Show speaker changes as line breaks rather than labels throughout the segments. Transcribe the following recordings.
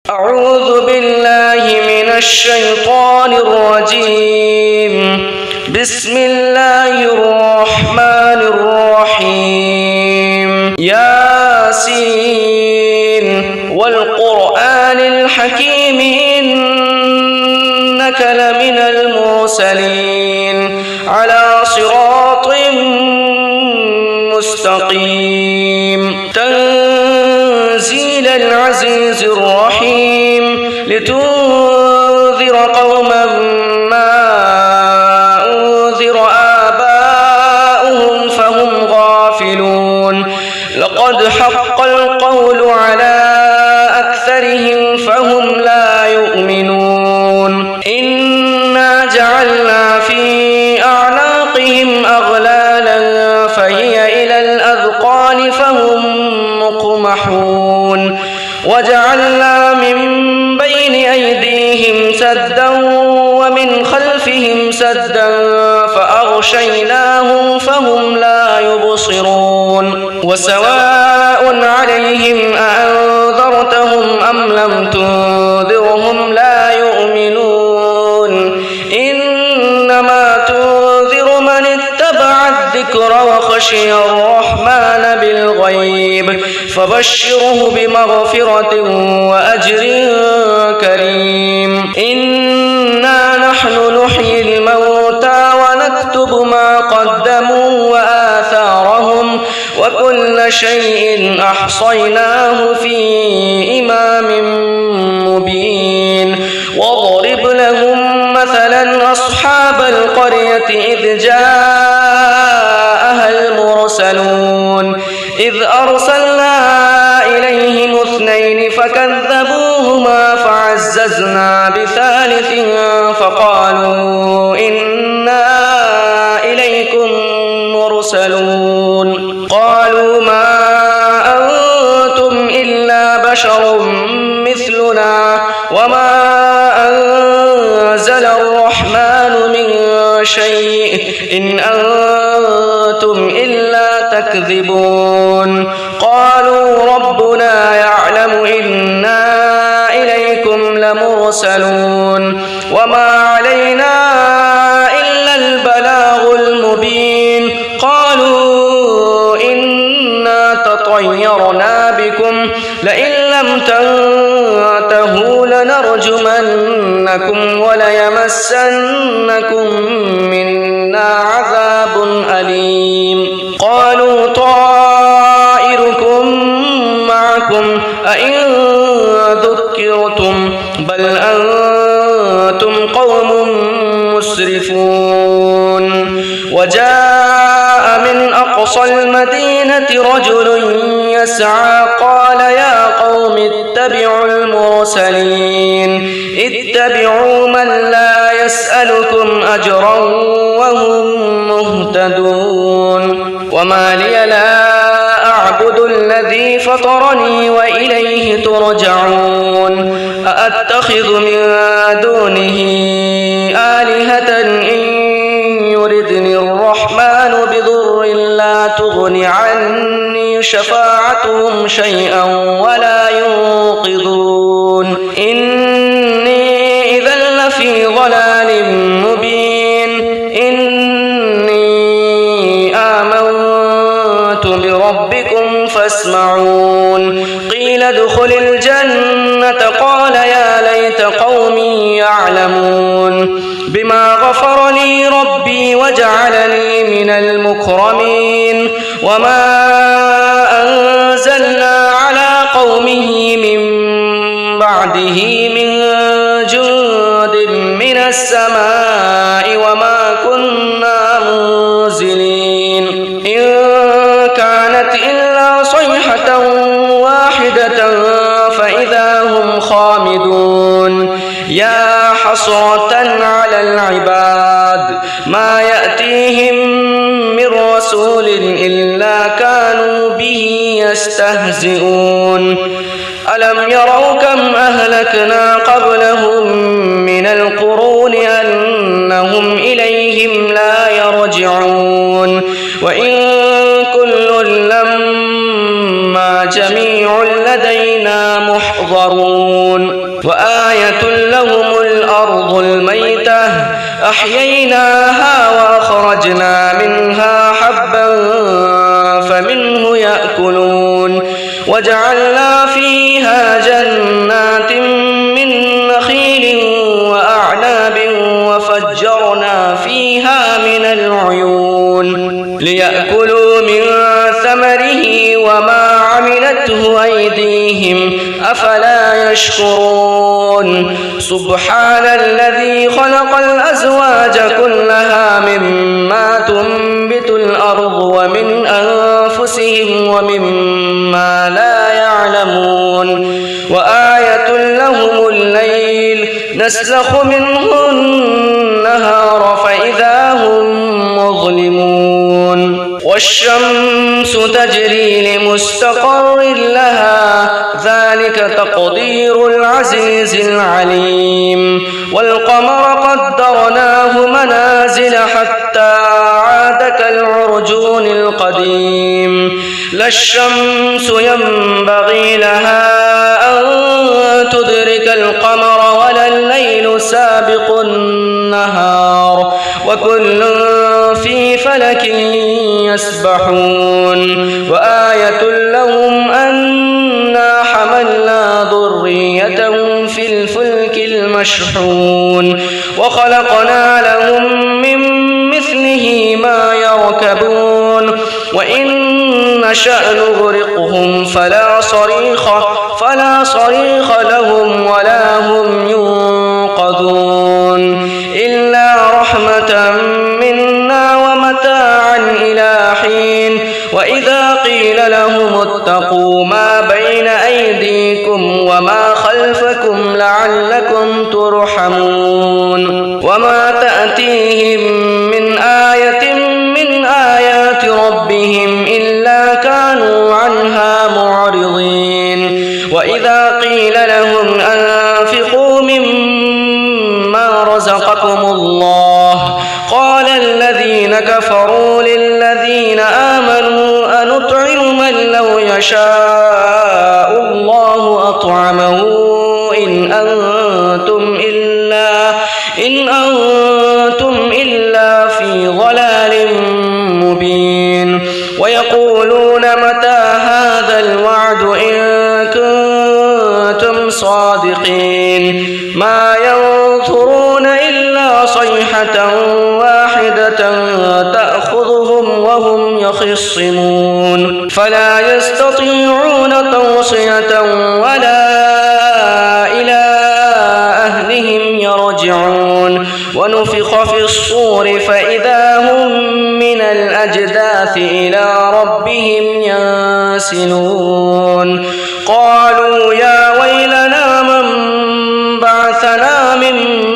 أعوذ بالله من الشيطان الرجيم. بسم الله الرحمن الرحيم. ياسين والقرآن الحكيم إنك لمن المرسلين على صراط مستقيم. تنزيل العزيز الرحيم لتنذر قوما ما أنذر آباؤهم فهم غافلون. لقد حق القول على أكثرهم فهم لا يؤمنون. إنا جعلنا في أعناقهم أغلالا فهي إلى الأذقان فهم مقمحون. وجعلنا من بين أيديهم سدا ومن خلفهم سدا فأغشيناهم فهم لا يبصرون. وسواء عليهم أأنذرتهم أم لم تنذرهم لا يؤمنون. إنما تنذر من اتبع الذكر وخشي الرحمن بالغيب فبشره بمغفرة وأجر كريم. إنا نحن نحيي الموتى ونكتب ما قدموا وآثارهم وكل شيء أحصيناه في إمام مبين. واضرب لهم مثلا أصحاب القرية إذ جاءها المرسلون إذ أرسلنا إليهم اثنين فكذبوهما فعززنا بثالث فقالوا إنا إليكم مرسلون. قالوا ما أنتم إلا بشر مثلنا وما أنزل الرحمن من شيء إن أنتم إلا تكذبون. قالوا ربنا يعلم إنا إليكم لمرسلون وما علينا إلا البلاغ المبين. قالوا إنا تطيرنا بكم لئن لم تنتهوا لنرجمنكم وليمسنكم منا عذاب أليم. قالوا طائركم معكم أئن ذكرتم بل أنتم قوم مسرفون. وجاء من أقصى المدينة رجل يسعى قال يا قوم اتبعوا المرسلين اتبعوا من لا يسألكم أجرا وهم مهتدون. وما لي لا أعبد الذي فطرني وإليه ترجعون. أأتخذ من دونه آلهة إن يردني الرحمن بضر لا تغن عني شفاعتهم شيئا ولا ينقذون. إني إذا لفي ضلال مبين. إني آمنت بربكم فاسمعون. قيل ادخل الجنة قال يا ليت قومي يعلمون بما غفر لي ربي وجعلني من المكرمين. وما أنزلنا على قومه من بعده من جند من السماء وما كنا منزلين. إن كانت إلا صيحة واحدة فإذا هم خامدون. يا حسرة على العباد ما يأتيهم من رسول إلا كانوا به يستهزئون. ألم يروا كم أهلكنا قبلهم من القرون أنهم إليهم لا يرجعون. وإن كل لما جميع لدينا محضرون. وآية لهم الأرض الميتة أحييناها وأخرجنا منها حبا فمنه يأكلون وجعلنا فيها جنات من نخيل وأعناب وفجرنا فيها من العيون ليأكلوا من ثمره وما عملته أيديهم أفلا يشكرون سبحان الذي خلق الأزواج كلها مما تنبت الأرض ومن أنفسهم ومما لا يعلمون وآية لهم الليل نسلخ منه النهار فإذا هم مظلمون والشمس تجري لمستقر لها ذلك تقدير العزيز العليم والقمر قدرناه منازل حتى عاد كالعرجون القديم لا الشمس ينبغي لها أن تدرك القمر ولا الليل سابق النهار وكل في فلك يسبحون وآية لهم أنا حملنا ذريتهم في الفلك المشحون وخلقنا لهم من مثله ما يركبون وإن نشأ نغرقهم فلا صريخ لهم ولا هم ينقذون إلا رحمة منا ومتاعا إلى حين وإذا قيل لهم اتقوا ما بين أيديكم وما خلفكم لعلكم ترحمون وما تأتيهم من آية من آيات ربهم إلا كانوا عنها معرضين وإذا قيل لهم أنفقوا مما رزقكم الله قال الذين كفروا للذين آمنوا أنطعم من لو يشاء الله أطعمه إن أنتم إلا في ضلال مبين ويقولون متى هذا الوعد إن كنتم صادقين ما ينظرون إلا صيحة واحدة تأخذهم وهم يخصمون فلا يستطيعون توصية ولا إلى أهلهم يرجعون ونفخ في الصور فإذا هم من الأجداث إلى ربهم ينسلون قالوا يا ويلنا من بعثنا من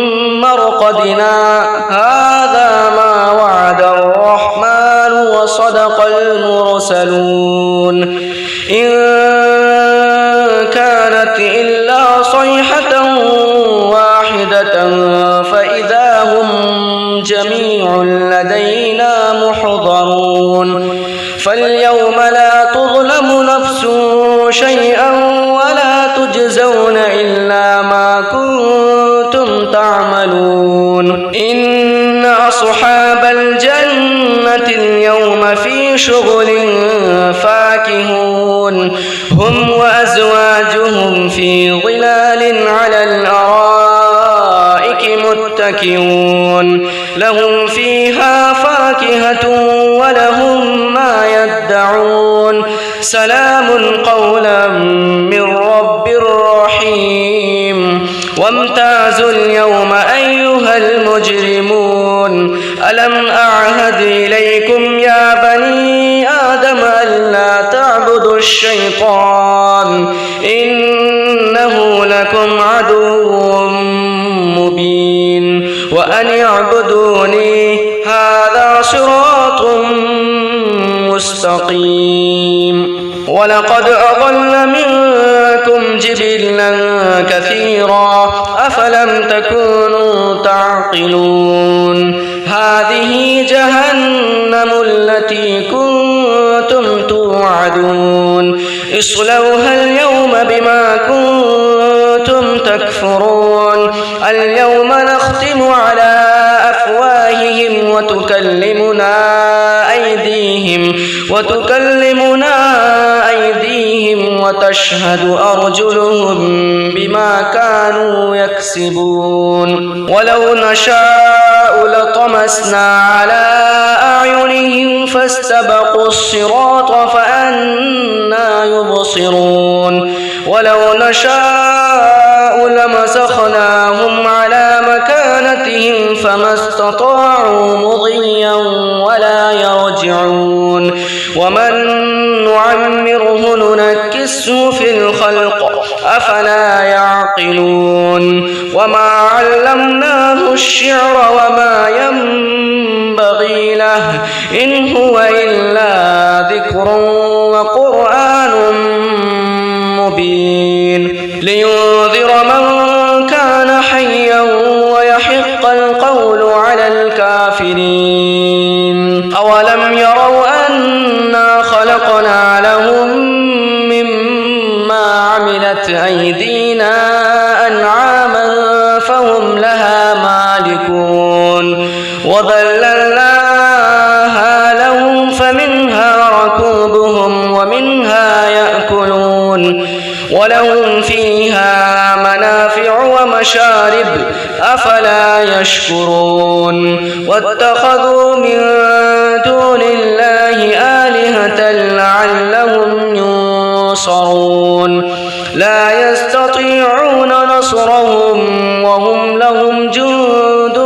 مرقدنا هذا ما وعد الرحمن وصدق المرسلون إن كانت إلا صيحة واحدة فإذا هم جميع لدينا محضرون فاليوم لا تظلم نفس شيئا ولا تجزون إلا ما كنتم تعملون إن أصحاب الجنة اليوم في شغل فاكهون هم وأزواجهم في ظلال على الأرائك متكئون لهم فيها فاكهة ولهم ما يدعون سلام قولا من رب رحيم وامتازوا اليوم أيها المجرمون ألم أعهد إليكم يا بني آدم ألا تعبدوا الشيطان إنه لكم عدو مبين وأن اعبدوني هذا صراط مستقيم ولقد أضل منكم جبلا كثيرا أفلم تكونوا تعقلون هذه جهنم التي كنتم توعدون اصلوها اليوم بما كنتم تكفرون اليوم نختم على أفواههم وتكلمنا أيديهم وتشهد أرجلهم بما كانوا يكسبون ولو نشاء لطمسنا على أعينهم فاستبقوا الصراط فأنى يبصرون ولو نشاء لمسخناهم على مكانتهم فما استطاعوا مضيا ولا يرجعون ومن نعمره ننكسه في الخلق أفلا يعقلون وما علمناه الشعر وما ينبغي له إن هو إلا ذكر وقرآن مبين لينذر من كان حيا ويحق القول على الكافرين أولم يروا أنا خلقنا لهم مما عملت أيدينا أنعاما فهم لها مالكون وذللناها لهم فمنها ركوبهم ومنها يأكلون ولهم فيها منافع ومشارب أفلا يشكرون واتخذوا من دون الله آلهة لعلهم ينصرون لا يستطيعون نصرهم وهم لهم جند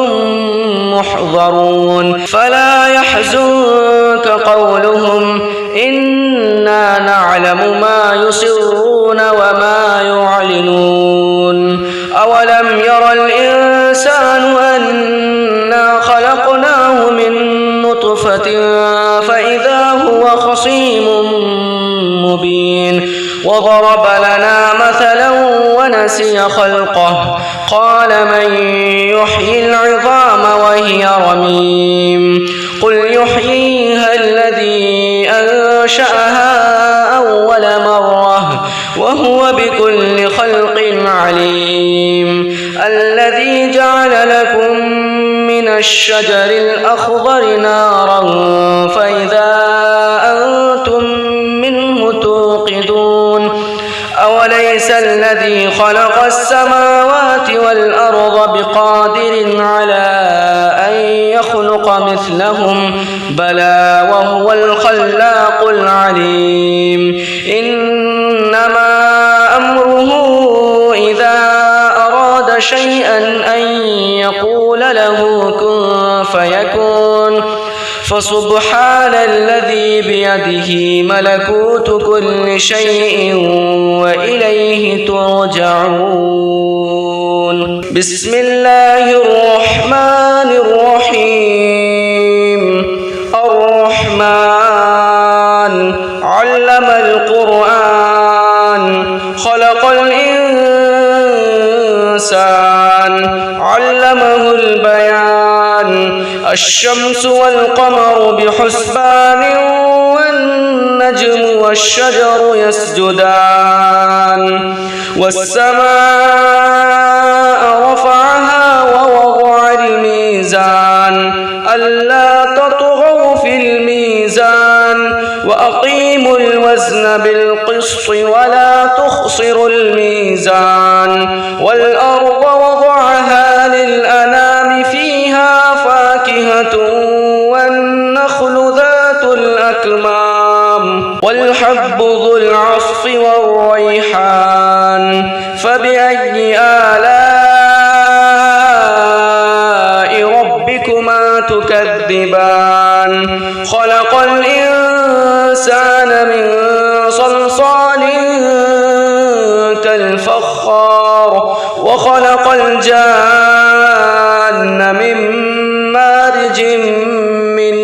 محضرون فلا يحزنك قولهم إنا نعلم ما يسرون وما يعلنون أولم ير الإنسان أنا خلقناه من نطفة فإذا هو خصيم مبين وضرب لنا مثلا ونسي خلقه قال من يحيي العظام وهي رميم قل يحييها الذي أنشأها أول مرة وهو بكل خلق عليم الذي جعل لكم من الشجر الأخضر نارا فإذا أنتم منه توقدون أوليس الذي خلق السماوات والأرض بقادر على أن يخلق مثلهم بلى وهو الخلاق العليم إنما أمره إذا أراد شيئا أن يقول له كن فيكون فسبحان الذي بيده ملكوت كل شيء وإليه ترجعون بسم الله الرحمن الرحيم الرحمن علم القرآن خلق الإنسان علمه البيان الشمس والقمر بحسبان والنجم والشجر يسجدان والسماء رفعها ووضع الميزان ألا تطغوا في الميزان وأقيموا الوزن بالقسط ولا تخسروا الميزان والأرض وضعها للأنام فيها فاكهة والنخل ذات الأكمام والحب ذو العصف والريحان فبأي آلاء ربكما تكذبان خلق الإنسان من صلصال كالفخار وخلق الجان من مارج من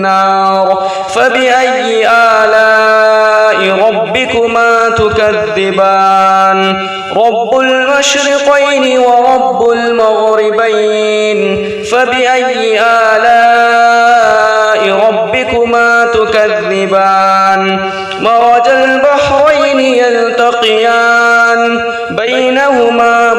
نار فبأي آلاء ربكما تكذبان رب المشرقين ورب المغربين فبأي آلاء ربكما تكذبان مرج البحرين يلتقيان بينهما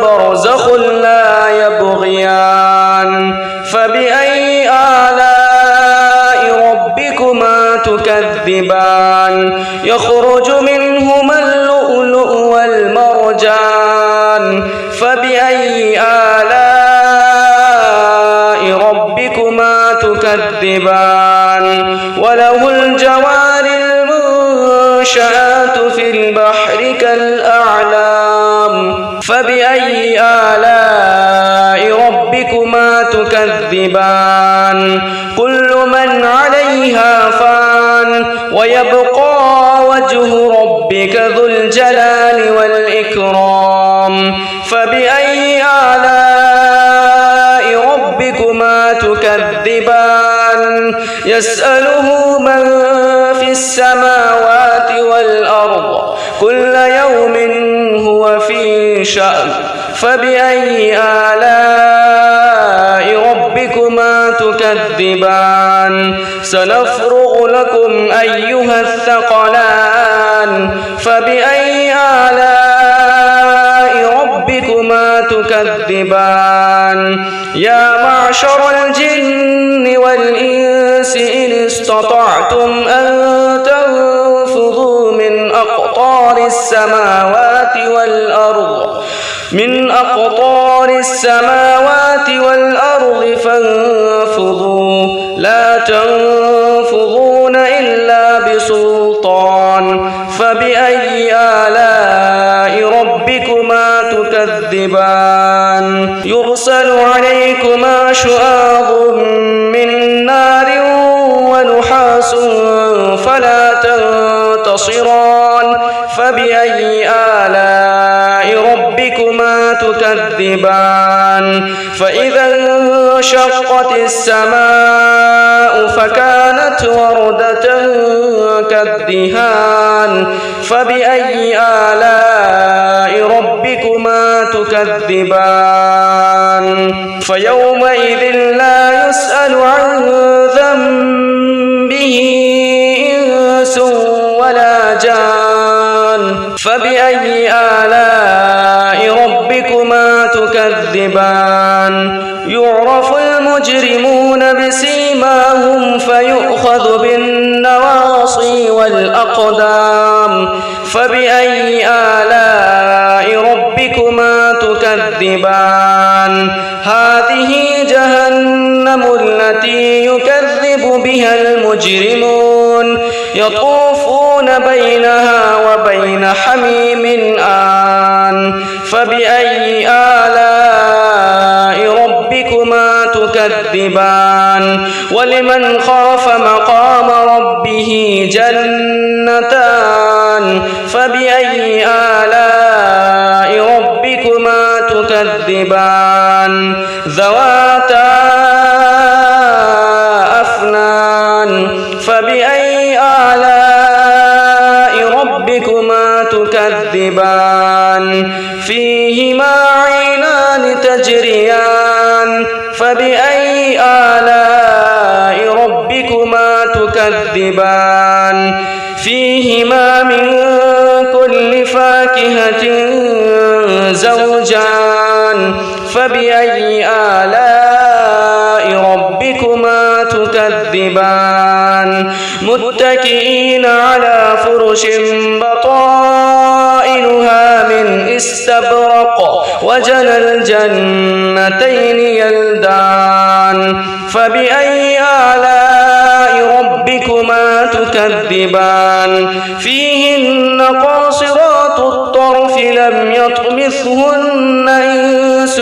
تكذبان وله الجوار المنشآت في البحر كالأعلام فبأي آلاء ربكما تكذبان كل من عليها فان ويبقى وجه ربك ذو الجلال والإكرام فبأي آلاء ربكما تكذبان يسأله من في السماوات والأرض كل يوم هو في شأن فبأي آلاء ربكما تكذبان سنفرغ لكم أيها الثقلان فبأي آلاء ربكما تكذبان يا معشر الجن والإنس إن استطعتم أن تنفذوا من أقطار السماوات والأرض فانفذوا لا تنفذون إلا بسلطان فبأي آلاء ربكما تكذبان يرسل عليكما شواظ من نار ونحاس فلا تنتصران فبأي آلاء ربكما تكذبان فإذا انشقت السماء فكانت وردة كالدهان فبأي آلاء ربكما تكذبان فيومئذ لا يسأل عن ذنبه إنس ولا جان فبأي آلاء ربكما تكذبان يعرف المجرمون بسيماهم فيؤخذ بالنواصي والأقدام فبأي آلاء ربكما تكذبان هذه جهنم التي يكذب بها المجرمون يطوفون بينها وبين حميم آن فبأي آلاء ربكما تكذبان ولمن خاف مقام ربه جنتان فبأي آلاء ربكما تكذبان ذواتا أفنان فبأي آلاء ربكما تكذبان فيهما عينان تجريان فبأي آلاء ربكما تكذبان فيهما من كل فاكهة زوجان فبأي آلاء ربكما تكذبان متكئين على فرش بطائنها من استبرق وجنى الجنتين يلدان فبأي آلاء ربكما تكذبان فيهن قاصرات الطرف لم يطمثهن إنس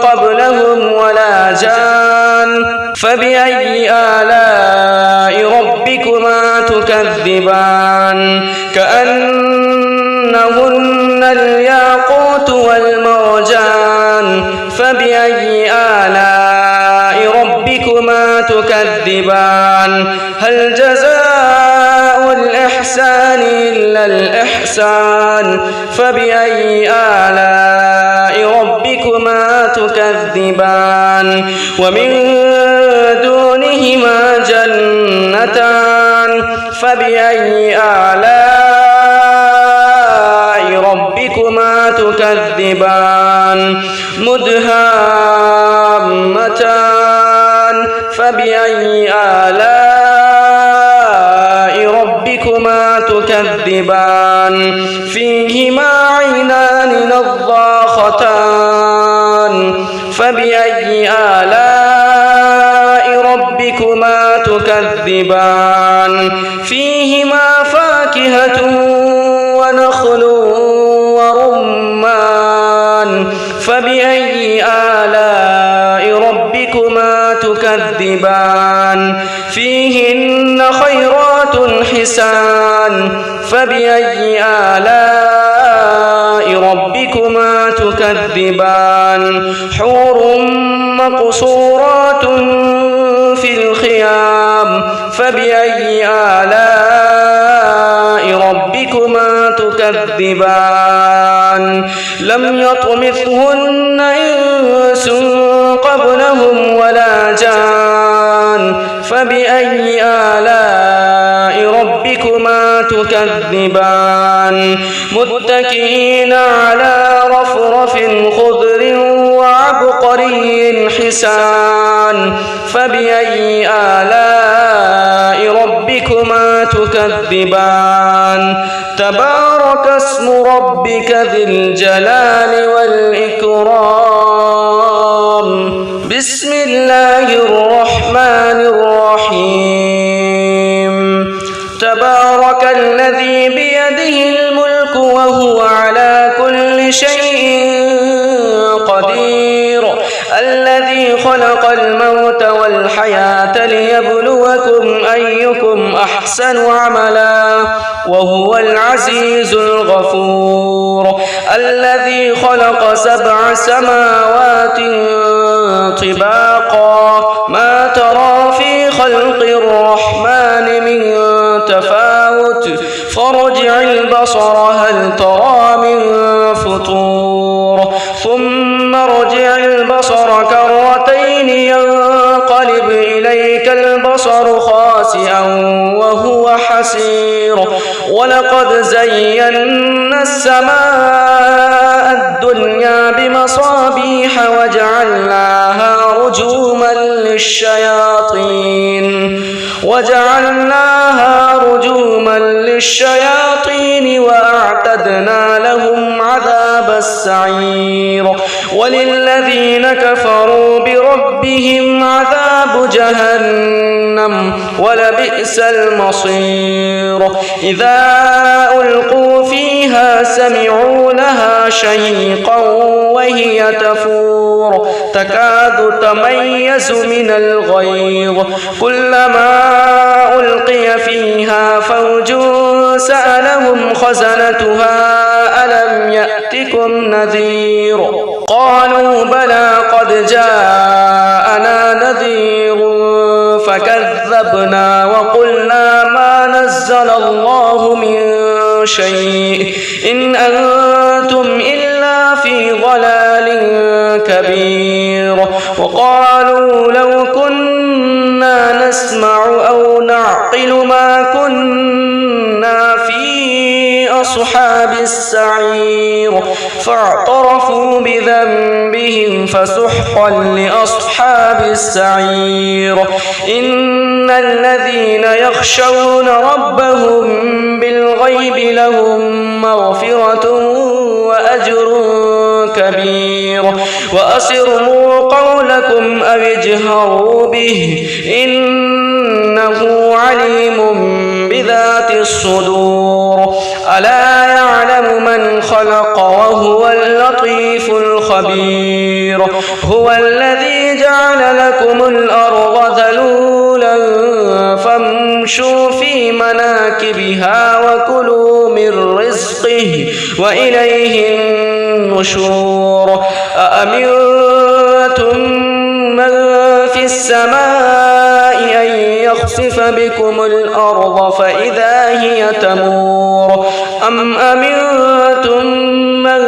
قبلهم ولا جان فبأي آلاء ربكما تكذبان كأنهن الياقوت والمرجان فبأي آلاء ربكما تكذبان هل جزاء الإحسان إلا الإحسان فبأي آلاء ربكما تكذبان ومن دونهما جنتان فبأي آلاء ربكما تكذبان مدهامتان فبأي آلاء ربكما تكذبان فيهما عينان نضاختان فبأي آلاء ربكما تكذبان فيهما فاكهة ونخل ورمان فبأي آلاء ربكما تكذبان فيهن خيرات حسان فبأي آلاء ربكما تكذبان حور مقصورات في الخيام فبأي آلاء ربكما تكذبان لم يطمثهن إنس قبلهم ولا جان فبأي آلاء ربكما تكذبان متكئين على رفرف خضر وعبقري حسان فبأي آلاء ربكما تكذبان تبارك اسم ربك ذي الجلال والإكرام بسم الله الرحمن الرحيم تبارك الذي بيده الملك وهو على كل شيء قدير الذي خلق الموت والحياة ليبلوكم أيكم أحسن عملا وهو العزيز الغفور الذي خلق 7 سماوات طباقا ما ترى في خلق الرحمن من تفاوت فارجع البصر هل ترى من فطور ثم ارجع البصر كرتين ينقلب إليك البصر خاسئا وهو حسير ولقد زينا السماء الدنيا بمصابيح وجعلناها رجوما للشياطين وأعتدنا لهم عذاب السعير وللذين كفروا بربهم عذاب جهنم ولبئس المصير إذا ألقوا فيها سمعوا لها شهيقا وهي تفور تكاد تميز من الغيظ كلما ألقي فيها فوج سألهم خزنتها ألم يأتكم نذير قالوا بلى قد جاءنا نذير فكذبنا وقلنا ما نزل الله من شيء إن أنتم إلا في ضلال كبير وقالوا لو كنا نسمع أو نعقل ما كنا في أصحاب السعير فاعترفوا بذنبهم فسحقا لأصحاب السعير إن الذين يخشون ربهم بالغيب لهم مغفرة وأجر كبير وأسروا قولكم أو اجهروا به إنه عليم بذات الصدور ألا يعلم من خلق وهو اللطيف الخبير هو الذي جعل لكم الأرض ذلولا فامشوا في مناكبها وكلوا من رزقه وإليه النشور أأمنتم من في السماء أن يخسف بكم الأرض فإذا هي تمور أم أمنتم من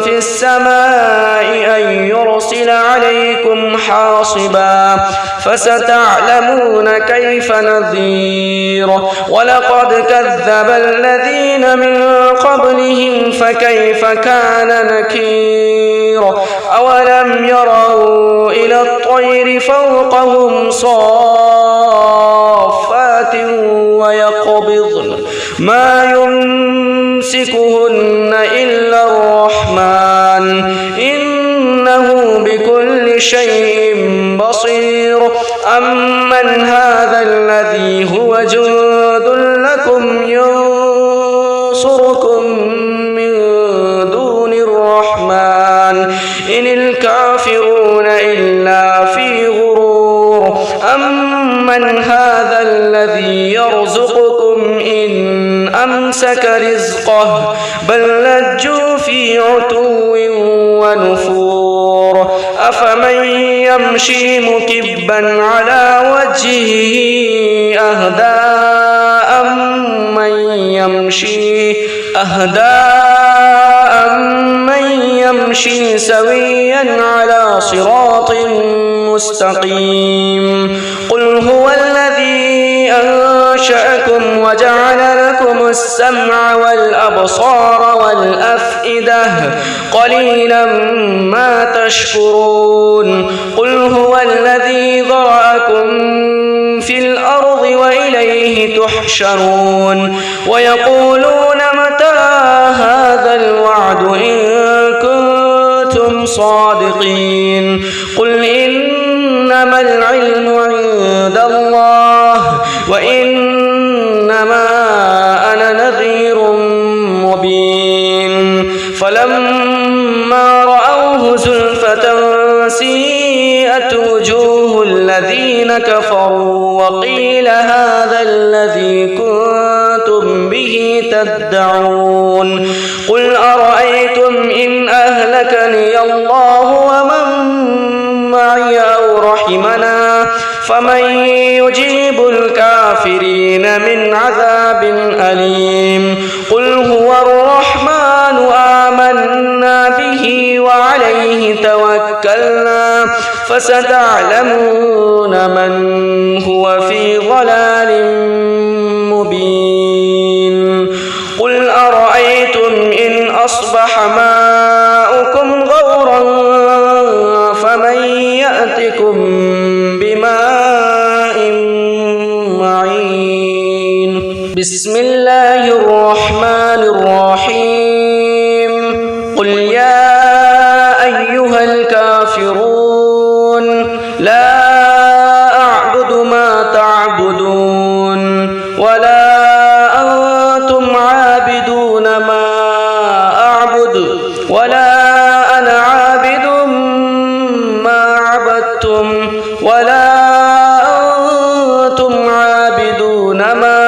في السماء أن يرسل عليكم حاصبا فستعلمون كيف نذير ولقد كذب الذين من قبلهم فكيف كان نكير أولم يروا إلى الطير فوقهم صافات ويقبضن ما يمسكهن إلا الرحمن بكل شيء بصير أمن هذا الذي هو جند لكم ينصركم من دون الرحمن إن الكافرون إلا في غرور أمن هذا الذي يرزقكم إن أمسك رزقه بل لجوا في عتو ونفور أفمن يمشي مكبا على وجهه أهدى أمن يمشي سويا على صراط مستقيم قل هو الذي أنشأكم وجعل لكم السمع والأبصار والأفئدة قليلا ما تشكرون قل هو الذي ذرأكم في الأرض وإليه تحشرون ويقولون متى هذا الوعد إن كنتم صادقين قل إنما العلم عند الله وإنما أنا نذير مبين فلما رأوه زلفة سيئت وجوه الذين كفروا وقيل هذا الذي كنتم به تدعون قل أرأيتم إن أهلكني الله ومن معي أو رحمنا فمن يجيب الكافرين من عذاب أليم قل هو الرحمن آمنا به وعليه توكلنا فستعلمون من هو في ضلال مبين قل أرأيتم إن أصبح ماؤكم غورا فمن يأتكم بماء معين بسم الله الرحمن الرحيم قل يا أيها الكافرون لا أعبد ما تعبدون ولا أنتم عابدون ما أعبد ولا أنا عابد ما عبدتم ولا أنتم عابدون ما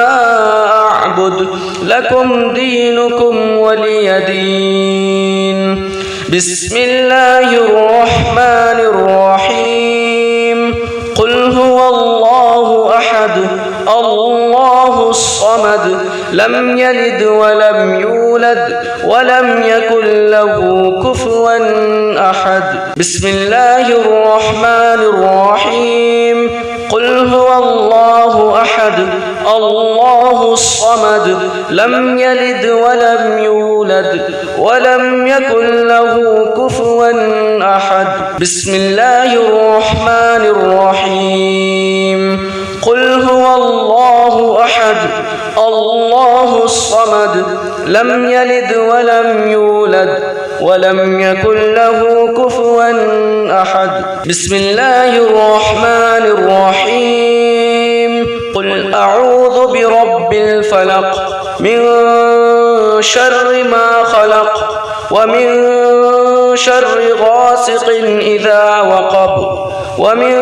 أعبد لكم دينكم ولي دين بسم الله الرحمن الرحيم قل هو الله أحد الله الصمد لم يلد ولم يولد ولم يكن له كفوا أحد بسم الله الرحمن الرحيم قل هو الله أحد الله الصمد لم يلد ولم يولد ولم يكن له كفوا أحد بسم الله الرحمن الرحيم قل هو الله أحد الله الصمد لم يلد ولم يولد ولم يكن له كفوا أحد بسم الله الرحمن الرحيم قل أعوذ برب الفلق من شر ما خلق ومن شر غاسق إذا وقب ومن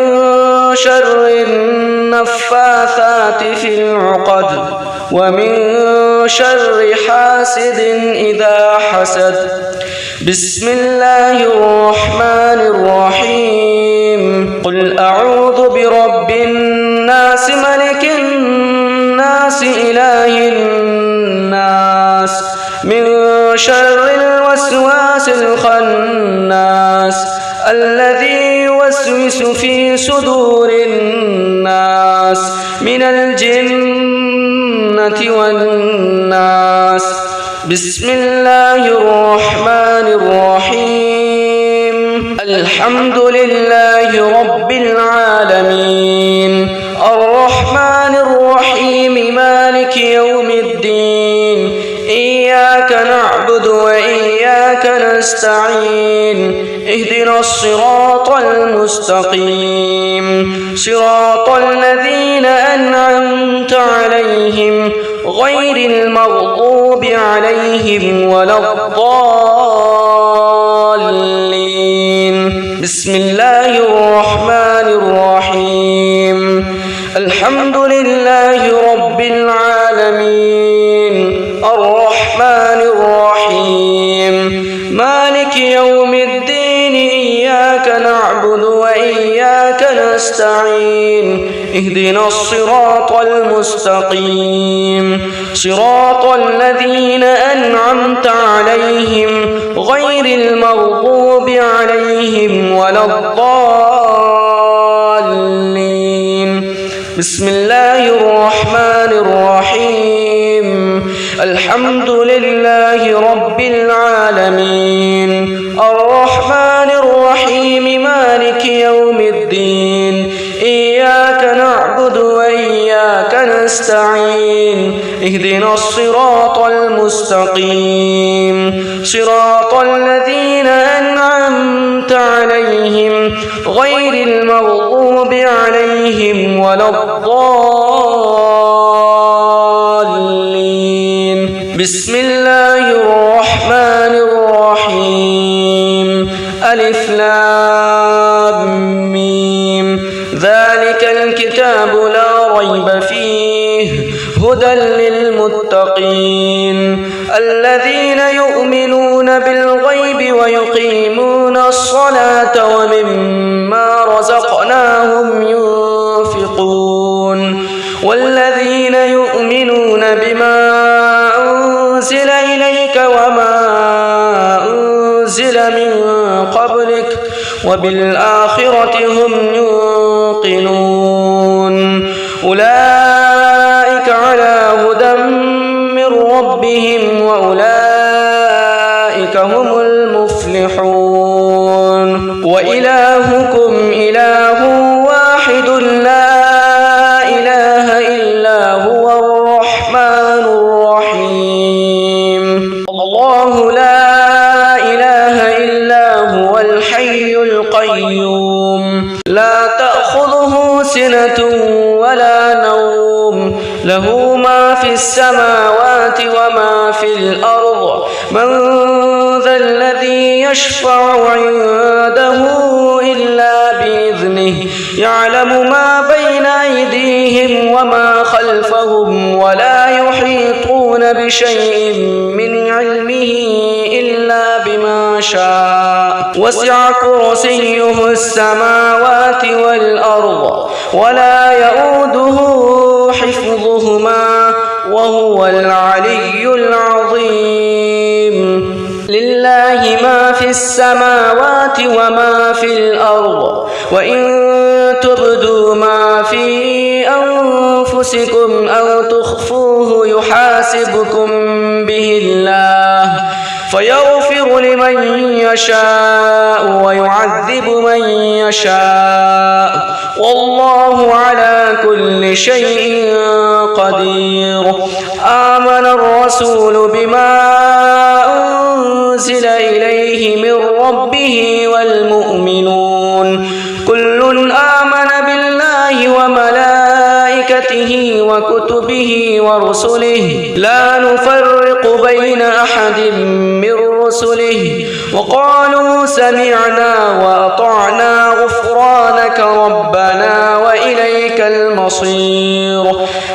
شر النفاثات في العقد ومن شر حاسد إذا حسد بسم الله الرحمن الرحيم قل أعوذ برب الناس ملك الناس إله الناس من شر الوسواس الخناس الذي يوسوس في صدور الناس من الجنة والناس بسم الله الرحمن الرحيم الحمد لله رب العالمين الرحمن الرحيم مالك يوم الدين إياك نعبد وإياك نستعين اهدنا الصراط المستقيم صراط الذين أنعمت عليهم غير المغضوب عليهم ولا الضالين. بسم الله الرحمن الرحيم. الحمد لله رب العالمين الرحمن الرحيم مالك يوم الدين إياك نعبد وإياك نستعين اهدنا الصراط المستقيم صراط الذين أنعمت عليهم غير المغضوب عليهم ولا الضالين. بسم الله الرحمن الرحيم. الحمد لله رب العالمين الرحمن الرحيم مالك يوم الدين إياك نعبد وإياك نستعين اهدنا الصراط المستقيم صراط الذين أنعمت عليهم غير المغضوب عليهم ولا الضالين. بسم الله الرحمن الرحيم. ألف لام ميم. ذلك الكتاب لا ريب فيه هدى للمتقين الذين يؤمنون بالغيب ويقيمون الصلاة ومما رزقناهم ينفقون والذين يؤمنون بما أنزل إليك وما أنزل من قبلك وبالآخرة هم يوقنون أولئك على هدى من ربهم وأولئك هم المفلحون. وإلهكم إله واحد لا إله إلا هو الرحمن الرحيم. الله لا إله إلا هو الحي القيوم لا تأخذه سنة ولا نوم له ما في السماوات وما في الأرض من ذا الذي يشفع عنده إلا بإذنه يعلم ما بين أيديهم وما خلفهم ولا يحيطون بشيء من علمه إلا بما شاء وسع كرسيه السماوات والأرض ولا يؤوده حفظهما وهو العلي العظيم. لله ما في السماوات وما في الأرض وإن تبدوا ما في أنفسكم أو تخفوه يحاسبكم به الله فيغفر لمن يشاء ويعذب من يشاء والله على كل شيء قدير. آمن الرسول بما أنزل إليه من ربه والمؤمنون كل آمن بالله وملائكته وكتبه ورسله لا نفرق بين أحد من رسله وقالوا سمعنا وأطعنا غفرانك ربنا وإليك المصير.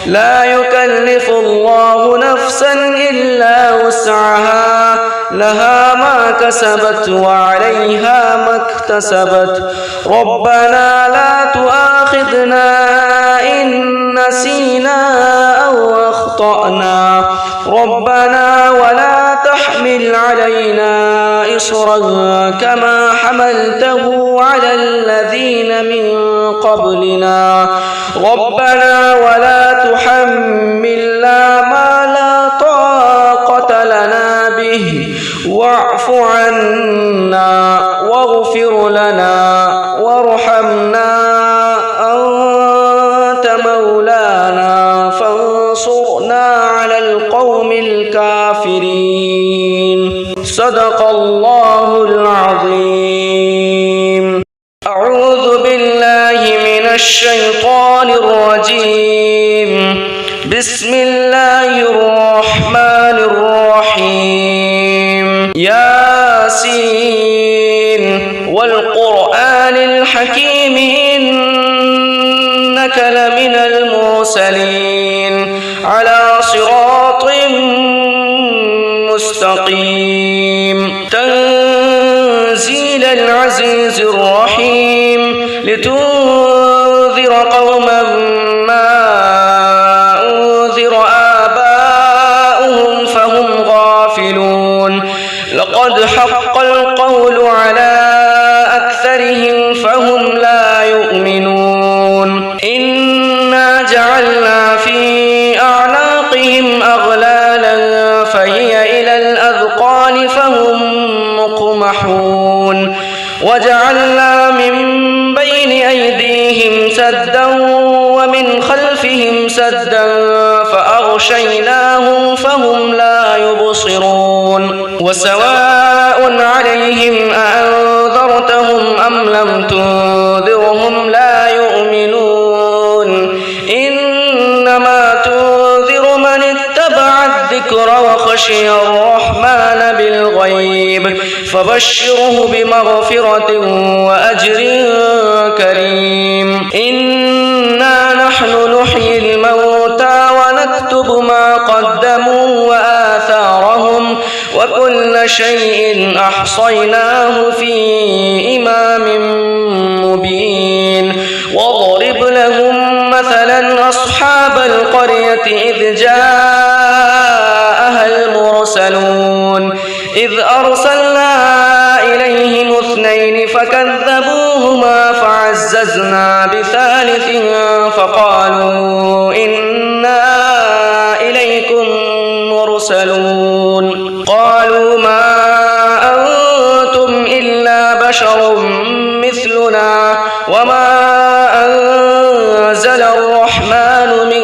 لا يكلف الله نفسا إلا وسعها لها ما كسبت وعليها ما اكتسبت ربنا لا تؤاخذنا إن نسينا أو أخطأنا ربنا ولا تحمل علينا إصرا كما حملته على الذين من قبلنا ربنا ولا تحملنا ما لا طاقة لنا به واعف عنا واغفر لنا وارحمنا أنت مولانا فانصرنا على القوم الكافرين. صدق الله العظيم. الشيطان الرجيم. بسم الله الرحمن الرحيم. ياسين والقرآن الحكيم إنك لمن المرسلين على صراط مستقيم. تنزيل العزيز الرحيم لتنذر قوما ما أنذر آباؤهم فهم غافلون. لقد حق القول على أكثرهم فهم لا يؤمنون. إنا جعلنا في أعناقهم أغلالا فهي إلى الأذقان فهم مقمحون. وجعلنا من بين أيديهم سدا ومن خلفهم سدا فأغشيناهم فهم لا يبصرون. وسواء عليهم أأنذرتهم أم لم تنذرهم لا يؤمنون. إنما تنذر من اتبع الذكر وخشي الرحمن بالغيب فبشره بمغفرة وأجر كريم. إنا نحن نحيي الموتى ونكتب ما قدموا وآثارهم وكل شيء أحصيناه في إمام مبين. واضرب لهم مثلا أصحاب القرية إذ جاءها المرسلون إذ أرسلنا إليهم اثنين فكذبوهما فعززنا بثالث فقالوا إنا إليكم مرسلون. قالوا ما أنتم إلا بشر مثلنا وما أنزل الرحمن من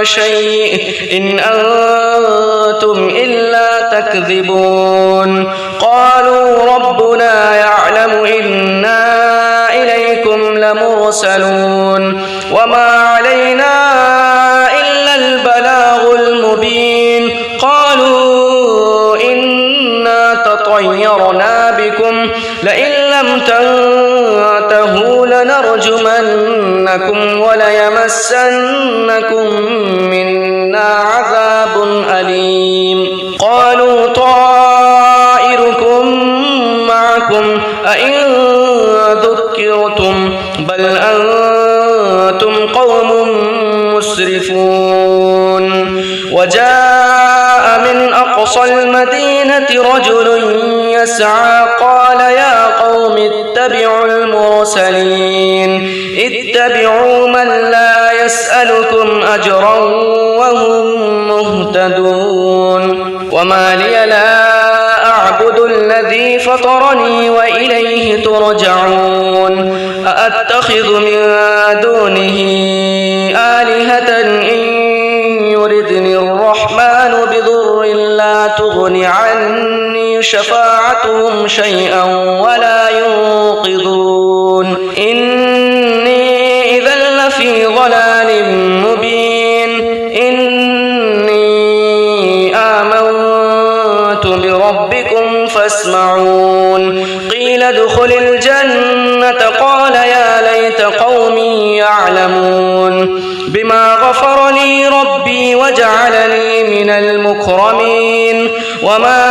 شيء إن أنتم إلا تكذبون. قالوا ربنا يعلم إنا إليكم لمرسلون وما علينا إلا البلاغ المبين. قالوا إنا تطيرنا بكم لئن لم تنتهوا لنرجمنكم وليمسنكم منا عذاب أليم. قالوا طائركم معكم أئن ذكرتم بل أنتم قوم مسرفون. وجاء من أقصى المدينة رجل يسعى قال يا قوم اتبعوا المرسلين اتبعوا من لا يسألكم أجرا وهم مهتدون. وما لي لا أعبد الذي فطرني وإليه ترجعون. أأتخذ من دونه آلهة إن يردني الرحمن بضر لا تغن عني شفاعتهم شيئا ولا ينقذون. إني إذا لفي ضلال مبين. إني آمنت بربكم فاسمعون. قيل ادخل الجنة قال يا ليت قومي يعلمون. بما غفر لي ربي وجعلني من المكرمين. وما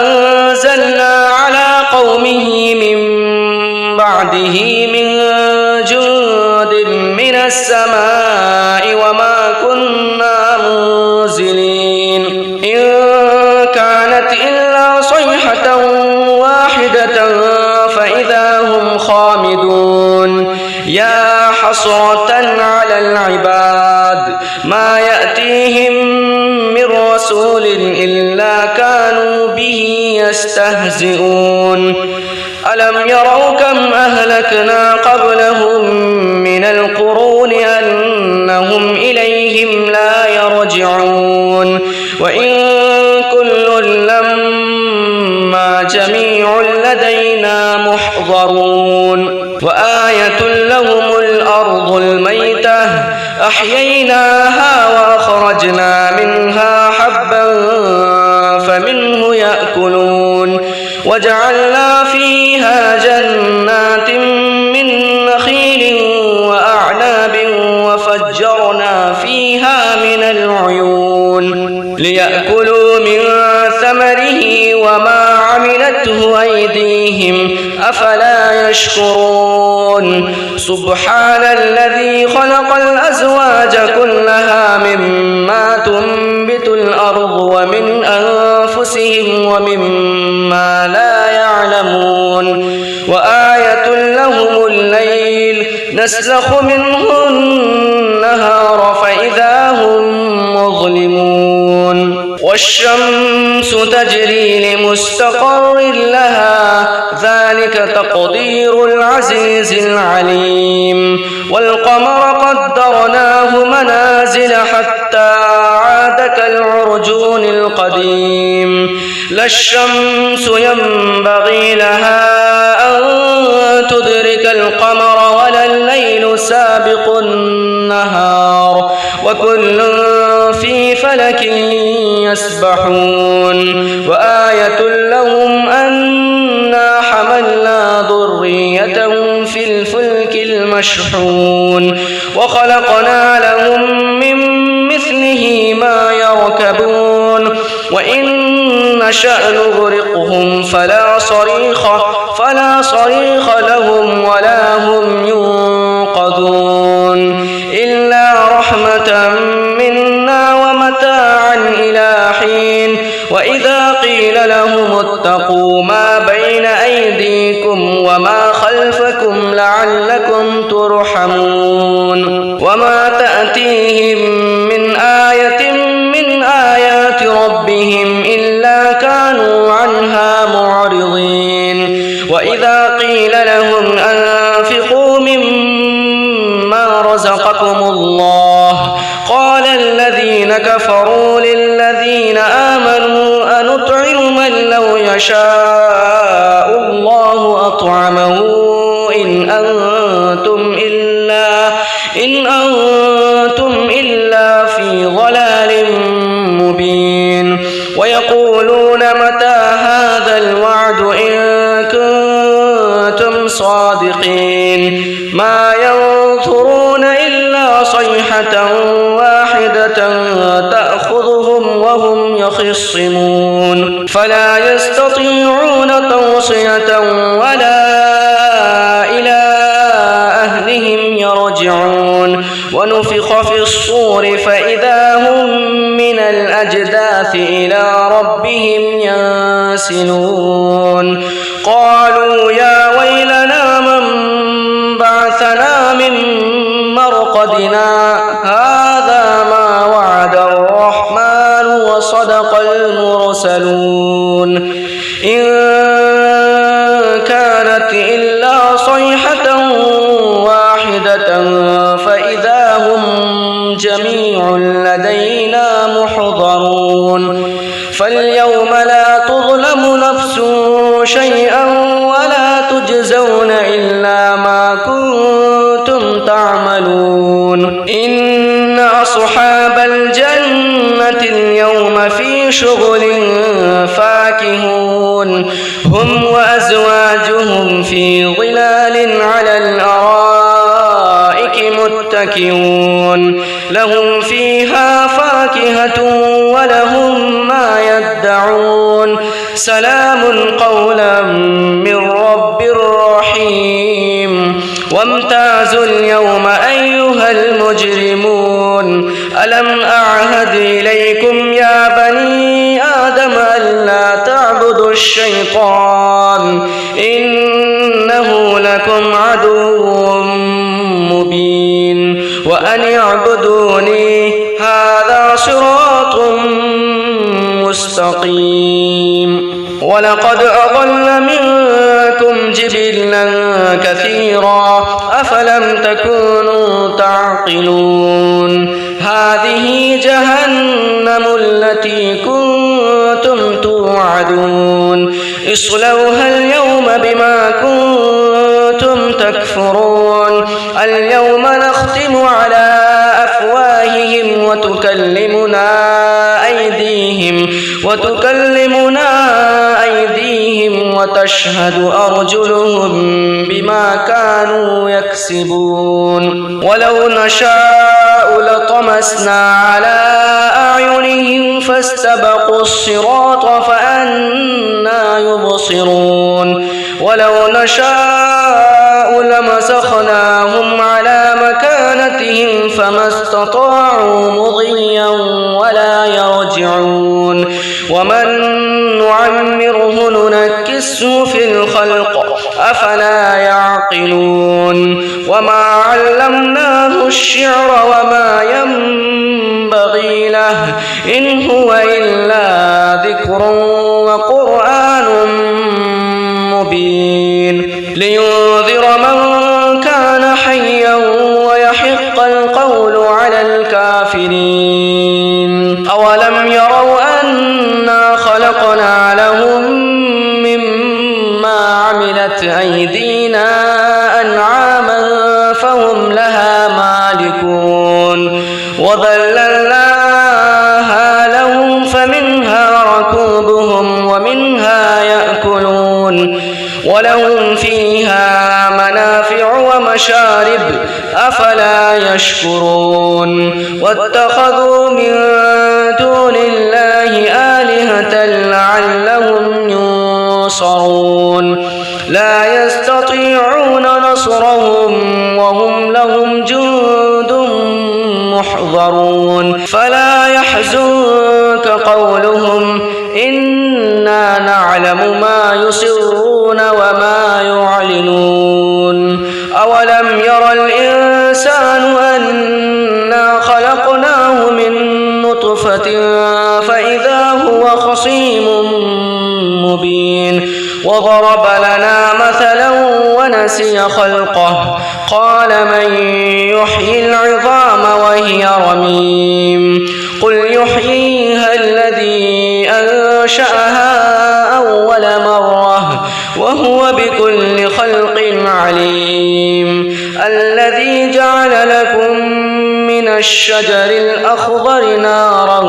أنزلنا على قومه من بعده من جند من السماء وما كنا منزلين. إن كانت إلا صيحة واحدة فإذا هم خامدون. يا حسرة على العباد ما يأتيهم من رسول إلا كانوا به يستهزئون. ألم يروا كم أهلكنا قبلهم من القرون أنهم إليهم لا يرجعون. وإن كل لما جميع لدينا محضرون. وآية لهم الأرض الميتة أحييناها وأخرجنا منها حبا فمنه يأكلون وجعلنا فيها جنات من نخيل وأعناب وفجرنا فيها من العيون ليأكلوا من ثمره وما عملته أيديهم أفلا يشكرون سبحان الذي خلق الأزواج كلها مما تنبت الأرض ومن أنفسهم ومما لا يعلمون وآية لهم الليل نسلخ منه النهار فإذا هم مظلمون والشمس تجري لمستقر لها ذلك تقدير العزيز العليم والقمر قدرناه منازل حتى عاد كالعرجون القديم لا الشمس ينبغي لها أن تدرك القمر ولا الليل سابق النهار وكل في فلك يسبحون وآية لهم أنا حملنا ذريتهم في الفلك المشحون وخلقنا لهم من مثله ما يركبون وإن نشأ نغرقهم فلا صريخ لهم ولا هم ينقذون إلا رحمة منا ومتاعا إلى حين وإذا قيل لهم اتقوا ما بين أيديكم وما خلفكم لعلكم ترحمون وما تأتيهم من آية من آيات ربهم إلا كانوا عنها معرضين وإذا قيل لهم أنفقوا مما رزقكم الله قال الذين كفروا للذين آمنوا أنطعم من لو يشاء الله أطعمه إن أنتم إلا في ضلال مبين ويقولون متى هذا الوعد إن كنتم صادقين ما ينظرون إلا صيحة واحدة تأخذهم وهم يخصمون فلا يستطيعون توصية ولا إلى أهلهم يرجعون ونفخ في الصور فإذا هم من الأجداث إلى ربهم ينسلون قالوا يا ويلنا من بعثنا من مرقدنا هذا ما وعد الرحمن وصدق المرسلون إن كانت إلا صيحة واحدة فإذا هم جميع لدينا محضرون فاليوم لا تظلم نفس شيئا ولا تجزون إلا ما كنتم تعملون إن أصحاب الجنة اليوم في شغل فاكهون هم وأزواجهم في ظلال على الأرائك متكئون لهم فيها فاكهة ولهم ما يدعون سلام قولا من رب رحيم وامتازوا اليوم أيها المجرمون ألم أعهد إليكم يا بني آدم ألا تعبدوا الشيطان إنه لكم عدو مبين وأن اعبدوني هذا صراط مستقيم ولقد أضل منكم جبلا كثيرا أفلم تكونوا تعقلون هذه جهنم التي كنتم توعدون اصلوها اليوم بما كنتم تكفرون اليوم نختم على أفواههم وتكلمنا أيديهم وتشهد أرجلهم بما كانوا يكسبون ولو نشاء لطمسنا على أعينهم فاستبقوا الصراط فأنى يبصرون ولو نشاء لمسخناهم على مكانتهم فما استطاعوا مضيا ولا يرجعون ومن نعمره ننكسه في الخلق أفلا يعقلون وما علمناه الشعر وما ينبغي له إن هو إلا ذكر وقرآن مبين لينذر من كان حيا ويحق القول على الكافرين أولم يروا أنا خلقنا لهم مما عملت أيدينا أنعاما فهم لها مالكون وذللناها لهم فمنها ركوبهم ومنها يأكلون ولهم فيها منافع ومشارب أفلا يشكرون واتخذوا من دون الله آلهة لعلهم ينصرون لا يستطيعون نصرهم وهم لهم جند محضرون فلا يحزنك قولهم إنا نعلم ما يسرون وما يعلنون أولم ير الإنسان أنا خلقناه من نطفة فإذا هو خصيم مبين وضرب لنا مثلا ونسي خلقه قال من يحيي العظام وهي رميم قل يحييها الذي أنشأها أول مرة وهو بكل خلق عليم الذي جعل لكم من الشجر الأخضر نارا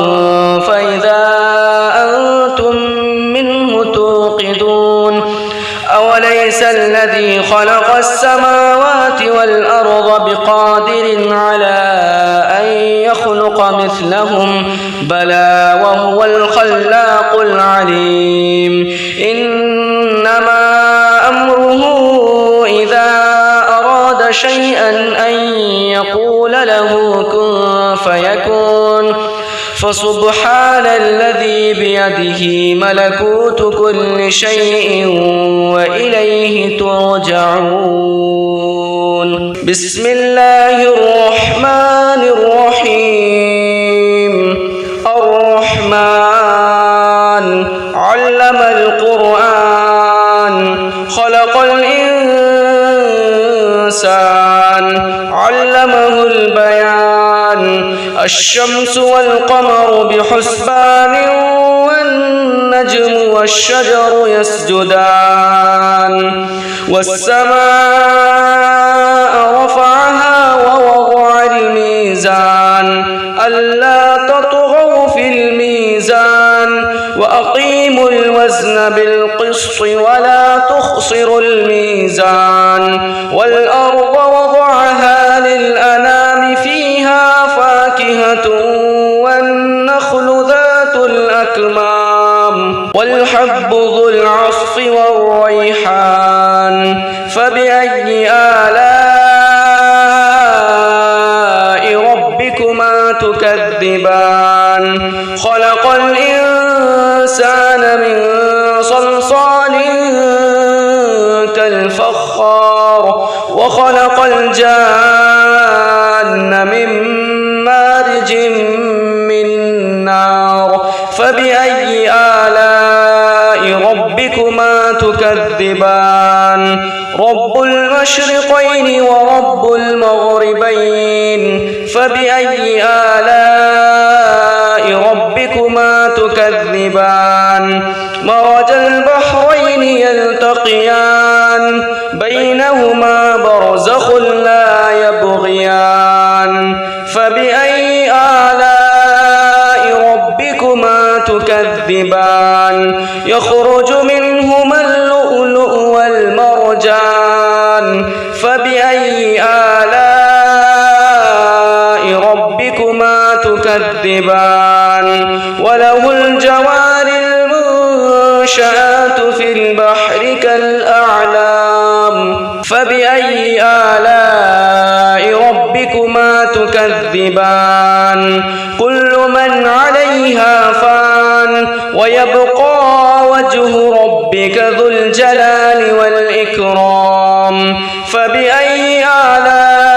فإذا أنتم منه توقدون أوليس الذي خلق السماوات والأرض بقادر على أن يخلق مثلهم بلى وهو الخلاق العليم إنما أمره إذا أراد شيئا أن يقول له كن فيكون فسبحان الذي بيده ملكوت كل شيء وإليه ترجعون بسم الله الرحمن الرحيم الرحمن علم القرآن خلق الإنسان علمه البيان الشمس والقمر بحسبان والنجم والشجر يسجدان والسماء رفعها ووضع الميزان ألا تطغوا في الميزان وأقيموا الوزن بالقسط ولا تخسروا الميزان والأرض وضعها للأنام فيها فاكهة والنخل ذات الأكمام والحب ذو العصف والريحان فبأي آلاء ربكما تكذبان خلق الإنسان من صلصال كالفخار وخلق الجان من مارج من نار فبأي آلاء ربكما تكذبان رب المشرقين ورب المغربين فبأي آلاء ربكما تكذبان مرج البحرين يلتقيان بينهما برزخ لا يبغيان يخرج منهما اللؤلؤ والمرجان فبأي آلاء ربكما تكذبان وله الجوار المنشآت في البحر كالأعلام فبأي آلاء ربكما تكذبان كل من عليها فان ويبقى وجه ربك ذو الجلال والإكرام فبأي آلاء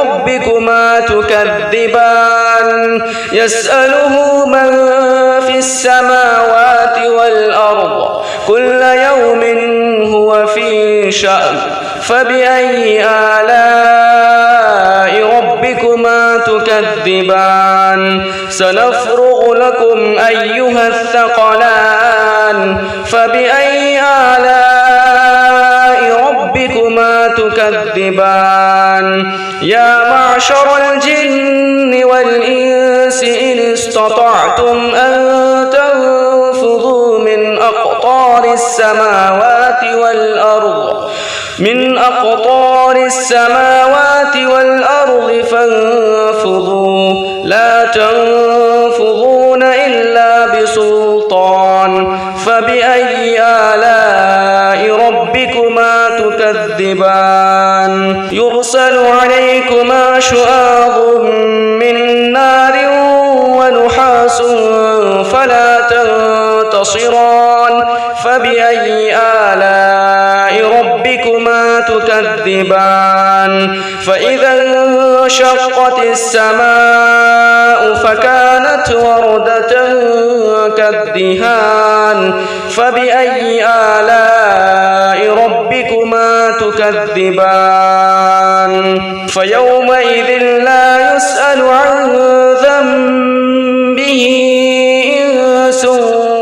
ربكما تكذبان يسأله من في السماوات والأرض كل يوم هو في شأن فبأي آلاء ربكما تكذبان سنفرغ لكم أيها الثقلان فبأي آلاء ربكما تكذبان يا معشر الجن والإنس إن استطعتم أن تنفذوا من أقطار السماوات والأرض فانفذوا لا تنفذون إلا بسلطان فبأي آلاء ربكما تكذبان يرسل عليكما شواظ من نار ونحاس فلا تنتصران فبأي آلاء ربكما تكذبان فإذا انشقت السماء فكانت وردة كالدهان فبأي آلاء ربكما تكذبان فيومئذ لا يسأل عن ذنبه إنس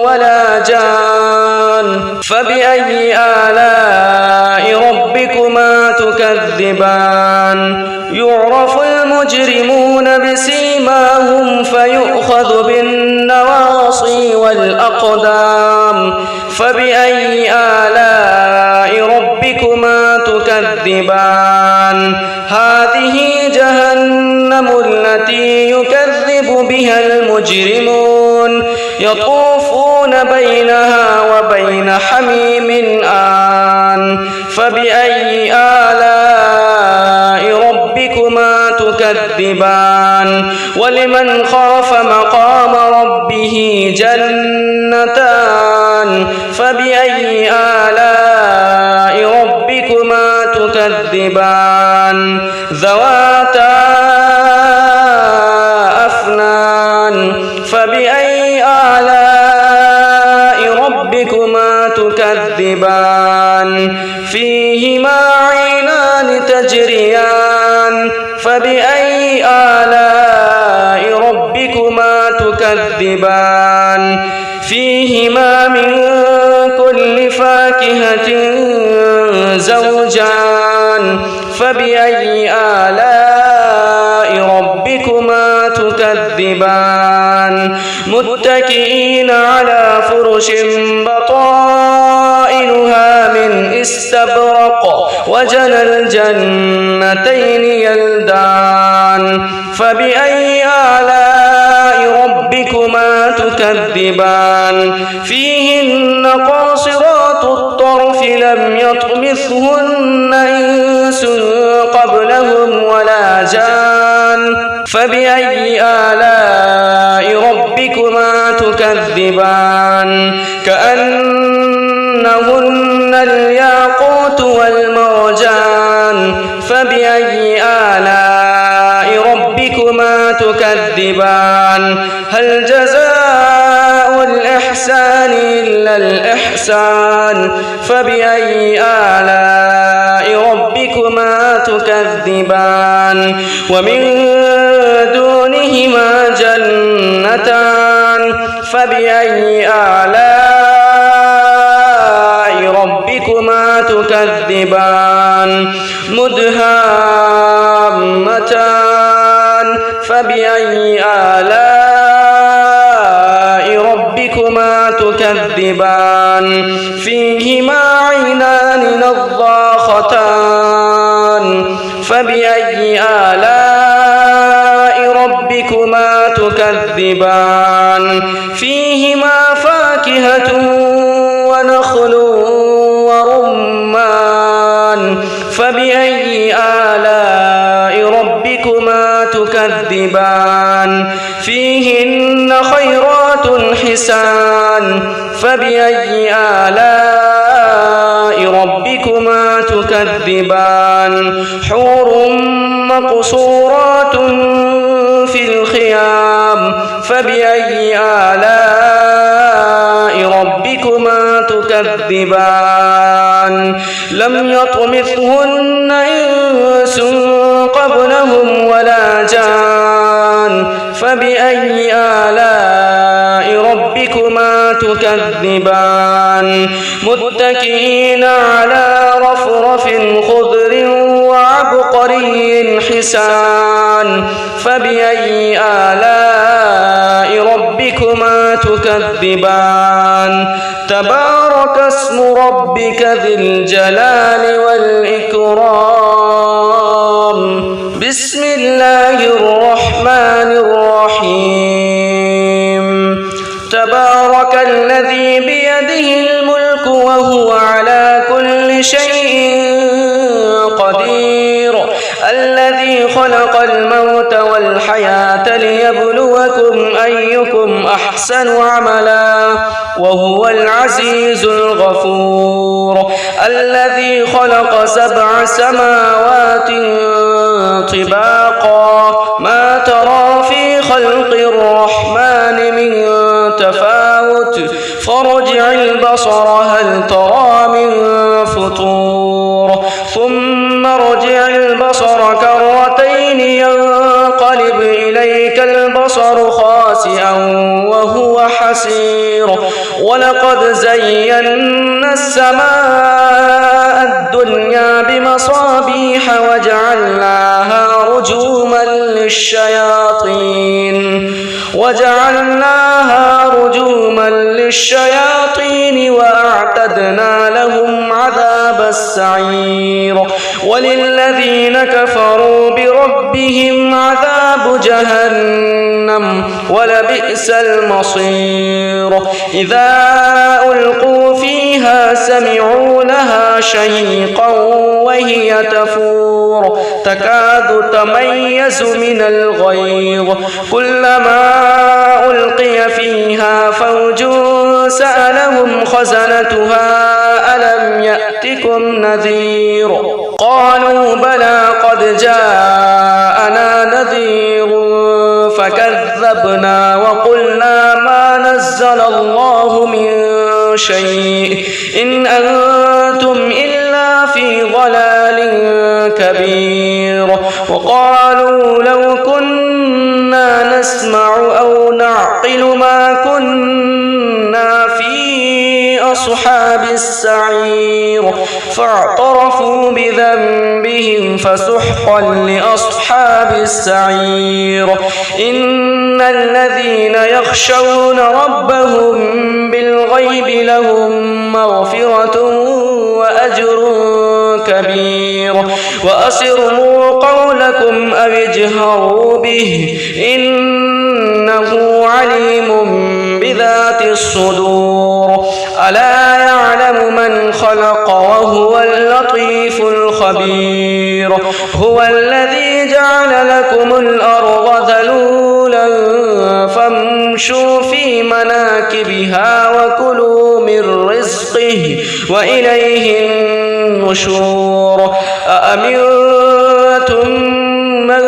ولا جان فبأي آلاء ربكما تكذبان يعرف المجرمون بسيماهم فيؤخذ بالنواصي والأقدام فبأي آلاء ربكما تكذبان هذه جهنم التي يكذب بها المجرمون يطوفون بينها وبين حميم آن فبأي آلاء ربكما تكذبان ولمن خاف مقام ربه جنتان فبأي آلاء ربكما تكذبان ذواتا أفنان فبأي آلاء ربكما تكذبان فيهما عينان تجريان فبأي آلاء ربكما تكذبان فيهما من كل فاكهة زوجان فبأي آلاء ربكما تكذبان متكئين على فرش بطائنها من استبرق وجنى الجنتين يلدان فبأي آلاء ربكما تكذبان فيهن قاصرات الطرف لم يطمثهن إنس قبلهم ولا جان فبأي آلاء ربكما تكذبان كأنهن الياقوت والمرجان فبأي آلاء ربكما تكذبان هل جزاء الإحسان إلا الإحسان فبأي آلاء ربكما تكذبان ومن دونهما جنتان فبأي آلاء ربكما تكذبان مدهامتان فبأي آلاء ربكما تكذبان تكذبان فيهما عينان نضاختان فبأي آلاء ربكما تكذبان فيهما فاكهة ونخل ورمان فبأي آلاء ربكما تكذبان فيهن خيرات حسان فبأي آلاء ربكما تكذبان حور مقصورات في الخيام فبأي آلاء ربكما تكذبان لم يطمثهن إنس قبلهم ولا جان فبأي آلاء ربكما تكذبان متكئين على رفرف خضر وعبقري حسان فبأي آلاء ربكما تكذبان تبارك اسم ربك ذي الجلال والإكرام بسم الله الرحمن الرحيم تبارك الذي بيده الملك وهو على كل شيء قدير الذي خلق الموت والحياة ليبلوكم أيكم أحسن عملا وهو العزيز الغفور الذي خلق 7 سماوات طباقا ما ترى في خلق الرحمن من تفاوت فارجع البصر هل ترى من فطور ثم ارجع البصر كرتين ينقلب إليك البصر خاسئا وهو حسير ولقد زينا السماء الدنيا بمصابيح وجعلناها رجوما للشياطين وأعتدنا لهم عذاب السعير وللذين كفروا بربهم عذاب جهنم ولبئس المصير إذا ألقوا فيها سمعوا لها شهيقا وهي تفور تكاد تميز من الغيظ كلما ألقي فيها فوج سألهم خزنتها ألم يأتكم نذير قالوا بلى قد جاءنا نذير فكذبنا وقلنا ما نزل الله من شيء إن أنتم إلا في ضلال كبير وقالوا لو كنا نسمع أو نعقل ما كنا في أصحاب السعير فاعترفوا بذنبهم فسحقا لأصحاب السعير إن الذين يخشون ربهم بالغيب لهم مغفرة وأجر كبير وأسروا قولكم أو اجهروا به إنه عليم بذات الصدور ألا يعلم من خلق وهو اللطيف الخبير هو الذي جعل لكم الأرض ذلولا فامشوا في مناكبها وكلوا من رزقه وإليه النشور أأمنتم من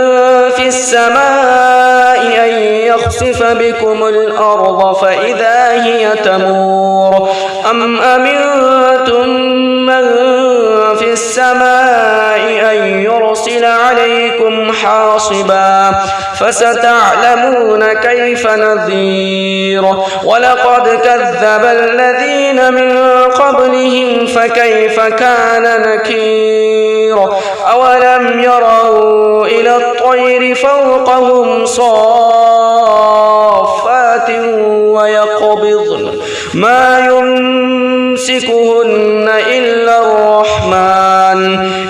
في السماء أن يخسف بكم الأرض فإذا هي تمور أم أمنتم من في السماء أن يرسل عليكم حاصبا فستعلمون كيف نذير ولقد كذب الذين من قبلهم فكيف كان نكير أولم يروا إلى الطير فوقهم صافات ويقبضن ما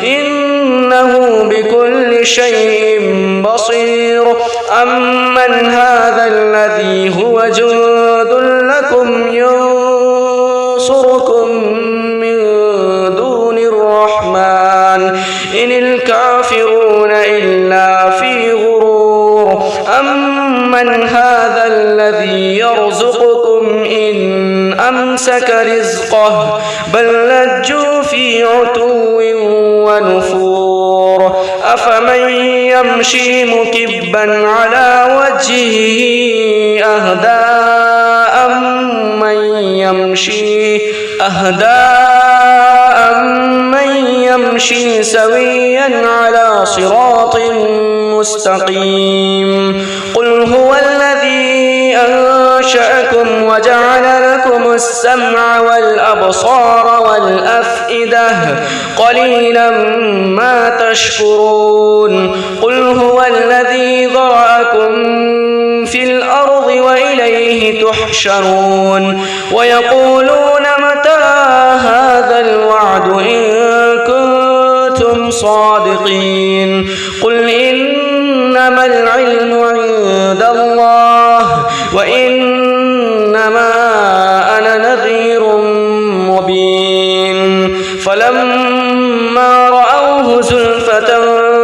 إنه بكل شيء بصير أمن هذا الذي هو جند لكم ينصركم من دون الرحمن إن الكافرون إلا في غرور أمن هذا الذي يرزقكم إن أمسك رزقه بل لجوا في عتو ونفور أفمن يمشي مكبا على وجهه أهدى أمن يمشي سويا على صراط مستقيم قل هو الذي أنشأكم وجعل لكم السمع والأبصار والأفئدة قليلا ما تشكرون قل هو الذي ذرأكم في الأرض وإليه تحشرون ويقولون متى هذا الوعد إن كنتم صادقين قل إنما العلم عند الله وإنما أنا نذير مبين فلما رأوه زلفة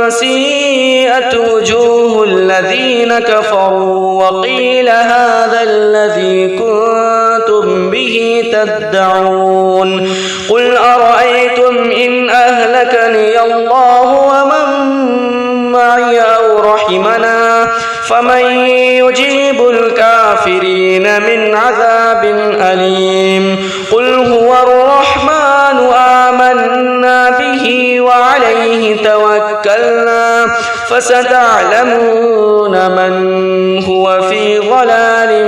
سيئت وجوه الذين كفروا وقيل هذا الذي كنتم به تدعون قل أرأيتم إن أهلكني الله ومن معي أو رحمنا فمن يجيب الكافرين من عذاب أليم قل هو الرحمن آمنا به وعليه توكلنا فستعلمون من هو في ضلال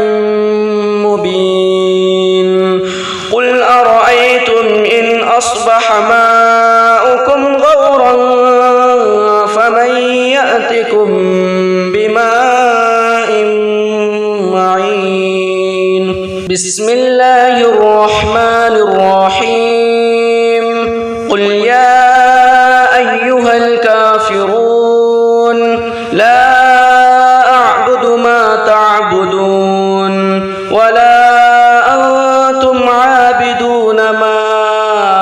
مبين قل أرأيتم إن أصبح ماؤكم غورا فمن يأتكم بماء معين بسم الله الرحمن الرحيم قل يا أيها الكافرون لا أعبد ما تعبدون ولا أنتم عابدون ما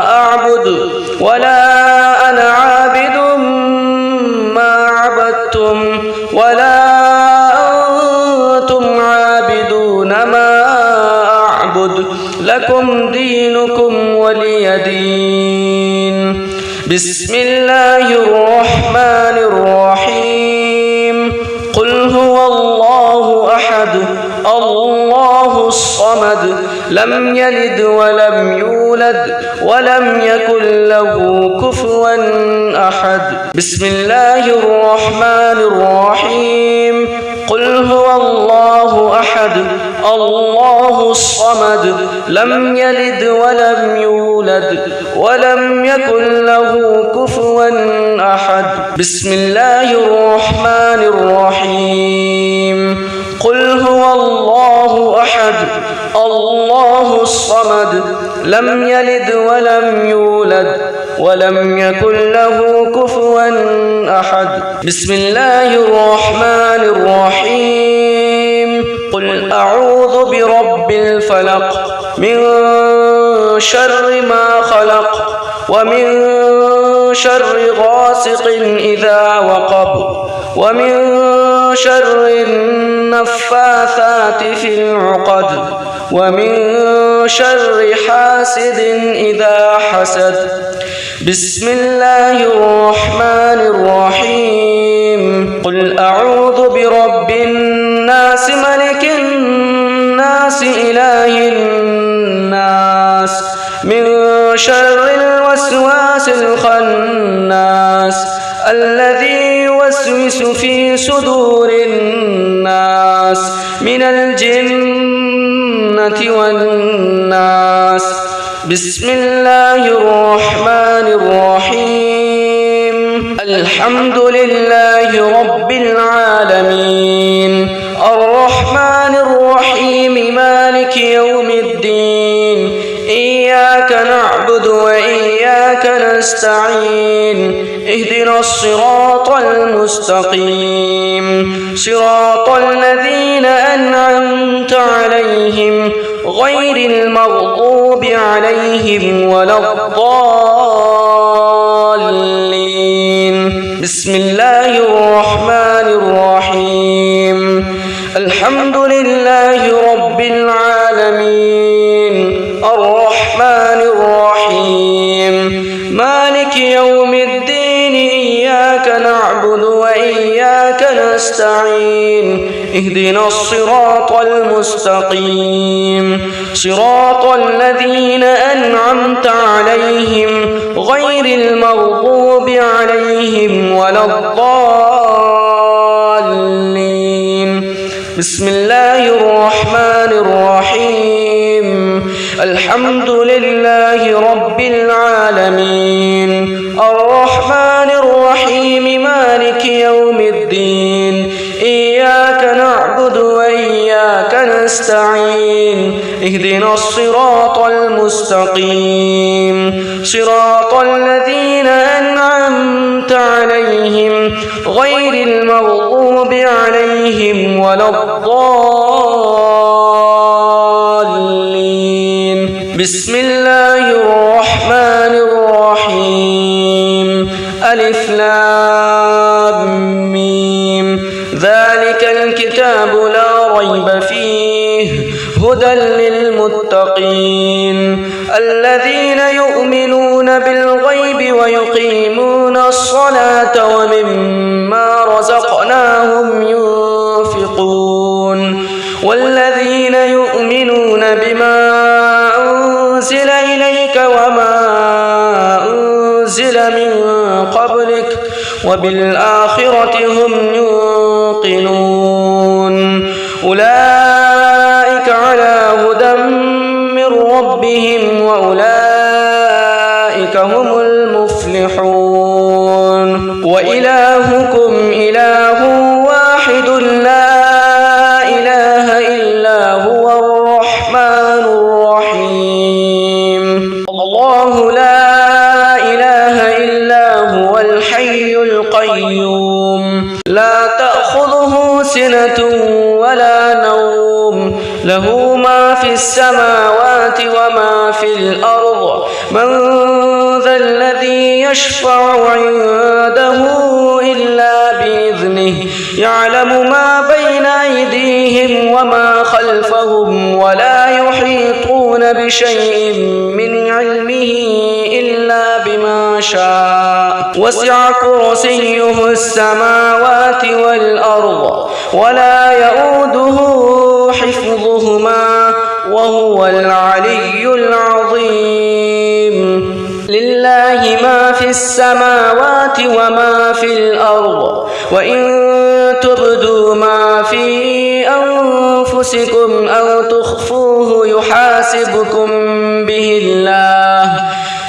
أعبد ولا أنا عابد ما عبدتم ولا أنتم عابدون ما أعبد لكم دينكم ولي دين بسم الله الرحمن الرحيم قل هو الله أحد الله الصمد لم يلد ولم يولد ولم يكن له كفوا أحد بسم الله الرحمن الرحيم قل هو الله أحد الله الصمد لم يلد ولم يولد ولم يكن له كفوا أحد بسم الله الرحمن الرحيم قل هو الله أحد الله الصمد لم يلد ولم يولد ولم يكن له كفوا أحد بسم الله الرحمن الرحيم قل أعوذ برب الفلق من شر ما خلق ومن شر غاسق إذا وقب ومن شر النفاثات في العقد ومن شر حاسد إذا حسد بسم الله الرحمن الرحيم قل أعوذ برب الناس ملك الناس إله الناس من شر الوسواس الخناس الذي يوسوس في صدور الناس من الجنة والناس بسم الله الرحمن الرحيم الحمد لله رب العالمين الرحمن الرحيم مالك يوم الدين إياك نعبد وإياك نستعين نستعين اهدنا الصراط المستقيم صراط الذين أنعمت عليهم غير المغضوب عليهم ولا الضالين. بسم الله الرحمن الرحيم الحمد لله رب العالمين الرحمن الرحيم مالك يوم الدين إياك نعبد وإياك نستعين اهدنا الصراط المستقيم صراط الذين أنعمت عليهم غير المغضوب عليهم ولا الضالين. بسم الله الرحمن الرحيم الحمد لله رب العالمين الرحمن الرحيم مالك يوم الدين إياك نعبد وإياك نستعين اهدنا الصراط المستقيم صراط الذين أنعمت عليهم غير المغضوب عليهم ولا الضالين. بسم الله الرحمن الرحيم ألف لام ميم ذلك الكتاب لا ريب فيه هدى للمتقين الذين يؤمنون بالغيب ويقيمون الصلاة ومما رزقناهم ينفقون والذين يؤمنون بما أنزل إليك وما أنزل من قبلك وبالآخرة هم يوقنون أولئك على هدى من ربهم وأولئك هم المفلحون وإلهكم إله واحد لا إله إلا هو الرحمن الرحيم الله لا إله إلا هو الحي القيوم لا تأخذه سنة ولا نوم له ما في السماوات وما في الأرض من ذا الذي يشفع عنده إلا بإذنه يعلم ما بين أيديهم وما خلفهم ولا يحيطون بشيء من علمه إلا بما شاء وسع كرسيه السماوات والأرض ولا يؤوده حفظهما وهو العلي العظيم لله ما في السماوات وما في الأرض وإن تبدوا ما في أنفسكم أو تخفوه يحاسبكم به الله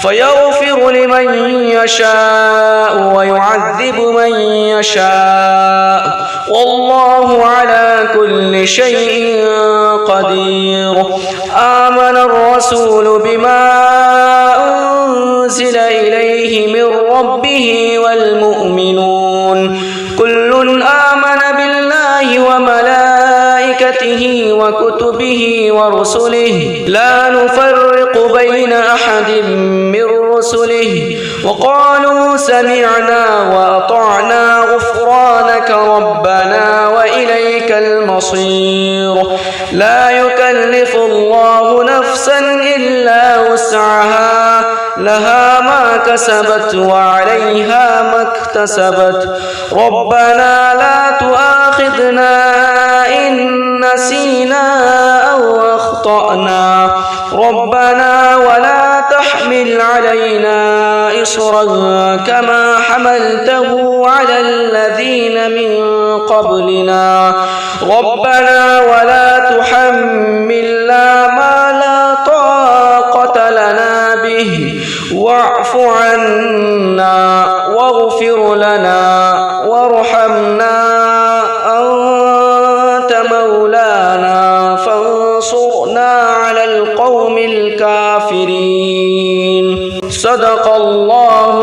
فيغفر لمن يشاء ويعذب من يشاء والله على كل شيء قدير. آمن الرسول بما أنزل إليه من ربه والمؤمنون كل آمن بالله وملائكته وكتبه ورسله لا نفرق بين أحد من رسله وقالوا سمعنا وأطعنا غفرانك ربنا وإليك المصير. لا يكلف الله نفسا إلا وسعها لها ما كسبت وعليها ما اكتسبت ربنا لا تؤاخذنا إن نسينا أو أخطأنا ربنا ولا تحمل علينا إصرا كما حملته على الذين من قبلنا ربنا ولا تحملنا ما لا طاقة لنا به واعف عنا واغفر لنا وارحمنا أنت مولانا فانصرنا على القوم الكافرين. صدق الله